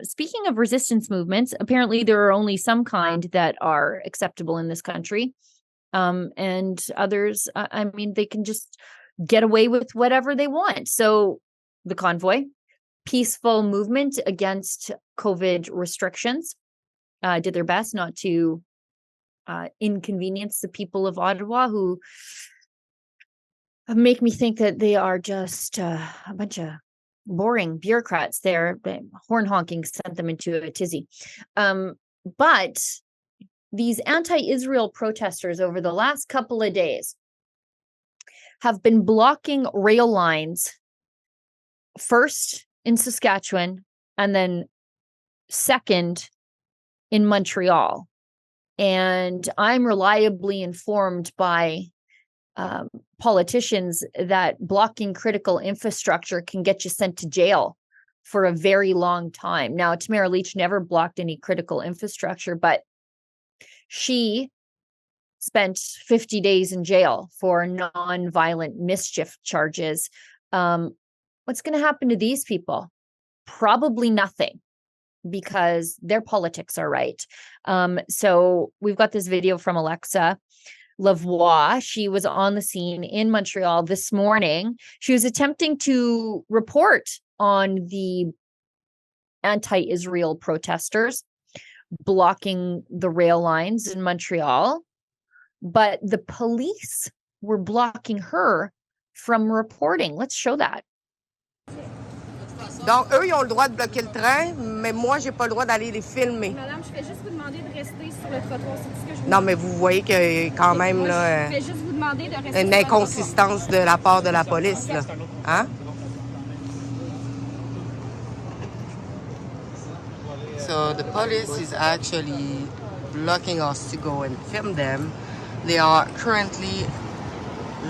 speaking of resistance movements, apparently there are only some kind that are acceptable in this country. And others, I mean, they can just get away with whatever they want. So the convoy, peaceful movement against COVID restrictions, did their best not to inconvenience the people of Ottawa, who make me think that they are just a bunch of boring bureaucrats. Their horn honking sent them into a tizzy. But these anti-Israel protesters over the last couple of days have been blocking rail lines, first in Saskatchewan and then second in Montreal. And I'm reliably informed by politicians that blocking critical infrastructure can get you sent to jail for a very long time. Now, Tamara Lich never blocked any critical infrastructure, but she spent 50 days in jail for non-violent mischief charges. What's going to happen to these people? Probably nothing, because their politics are right. So we've got this video from Alexa Lavoie. She was on the scene in Montreal this morning. She was attempting to report on the anti-Israel protesters blocking the rail lines in Montreal, but the police were blocking her from reporting. Let's show that. Donc, eux, ils ont le droit de bloquer le train, mais moi, j'ai pas le droit d'aller les filmer. Madame, je vais juste vous demander de rester sur le trottoir. C'est tout ce que je vous Non, mais vous voyez qu'il y a quand même là, je vais juste vous demander de rester une inconsistance de la part de la police. Là. Hein? So the police is actually blocking us to go and film them. There are currently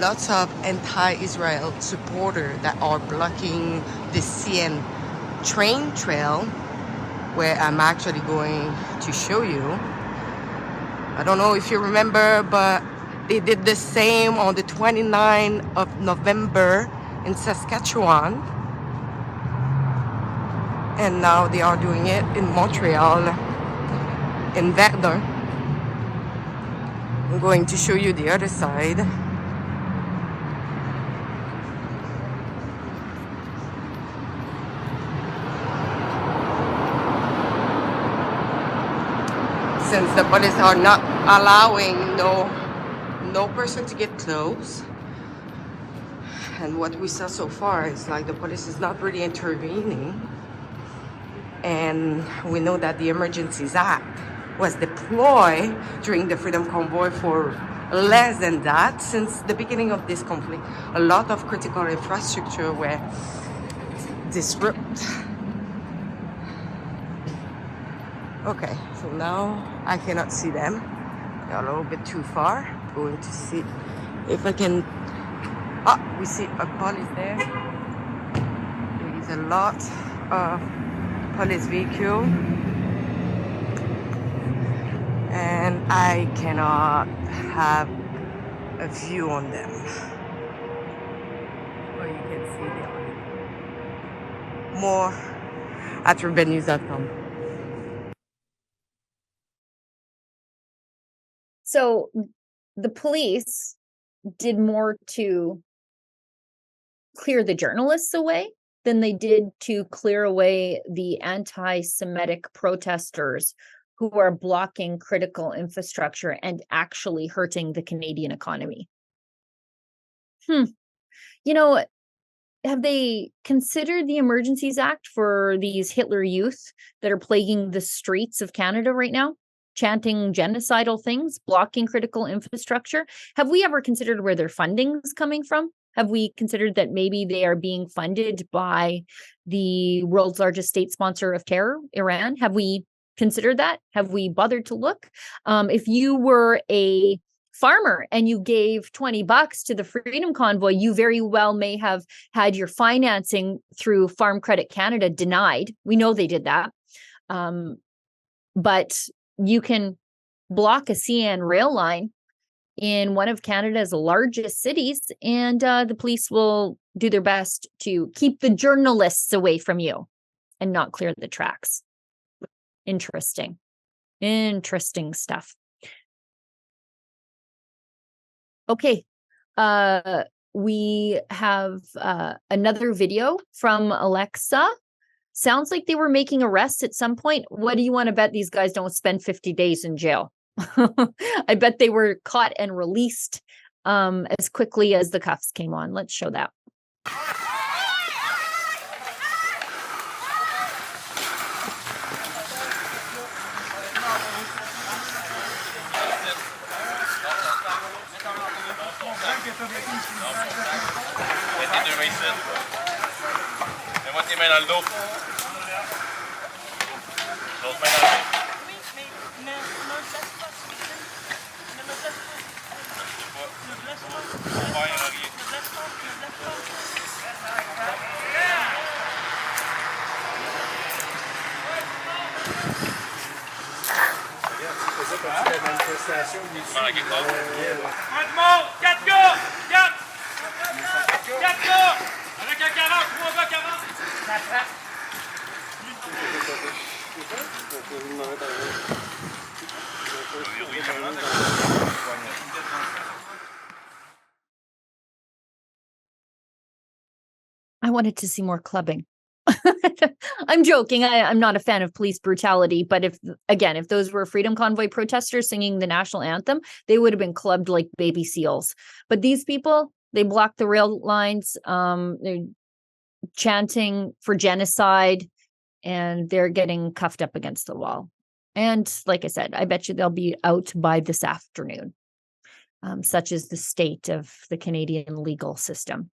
lots of anti-Israel supporters that are blocking the CN train trail, where I'm actually going to show you. I don't know if you remember, but they did the same on the 29th of November in Saskatchewan. And now they are doing it in Montreal, in Verdun. I'm going to show you the other side. Since the police are not allowing no person to get close, and what we saw so far is like the police is not really intervening, and we know that the Emergencies Act was deployed during the Freedom Convoy for less than that. Since the beginning of this conflict, a lot of critical infrastructure were disrupted. Okay, so now I cannot see them. They're a little bit too far. I'm going to see if I can. Ah, we see a police there. There is a lot of police vehicle, and I cannot have a view on them. But you can see there. More at urbannews.com. So the police did more to clear the journalists away than they did to clear away the anti-Semitic protesters who are blocking critical infrastructure and actually hurting the Canadian economy. You know, have they considered the Emergencies Act for these Hitler youth that are plaguing the streets of Canada right now? Chanting genocidal things, blocking critical infrastructure? Have we ever considered where their funding is coming from? Have we considered that maybe they are being funded by the world's largest state sponsor of terror, Iran? Have we considered that? Have we bothered to look? If you were a farmer and you gave $20 to the Freedom Convoy, you very well may have had your financing through Farm Credit Canada denied. We know they did that. But you can block a CN rail line in one of Canada's largest cities, and the police will do their best to keep the journalists away from you. and not clear the tracks. Interesting stuff. Okay. We have another video from Alexa. Sounds like they were making arrests at some point. What do you want to bet these guys don't spend 50 days in jail? I bet they were caught and released as quickly as the cuffs came on. Let's show that. Mets-moi tes mains dans le dos. L'autre main dans le dos. Oui, mais ne me blesse pas, s'il te plaît. Ne me blesse pas. Ne me blesse pas. Ne me blesse pas. Ne me blesse pas. Ne me blesse pas. Maintenant, 4 gars! 4! 4 gars! Avec un 40, 3 gars 40! Ça frappe! I wanted to see more clubbing. I'm joking. I'm not a fan of police brutality, but if those were Freedom Convoy protesters singing the national anthem, they would have been clubbed like baby seals. But these people, they blocked the rail lines. They're chanting for genocide, and they're getting cuffed up against the wall. And like I said, I bet you they'll be out by this afternoon. Such is the state of the Canadian legal system.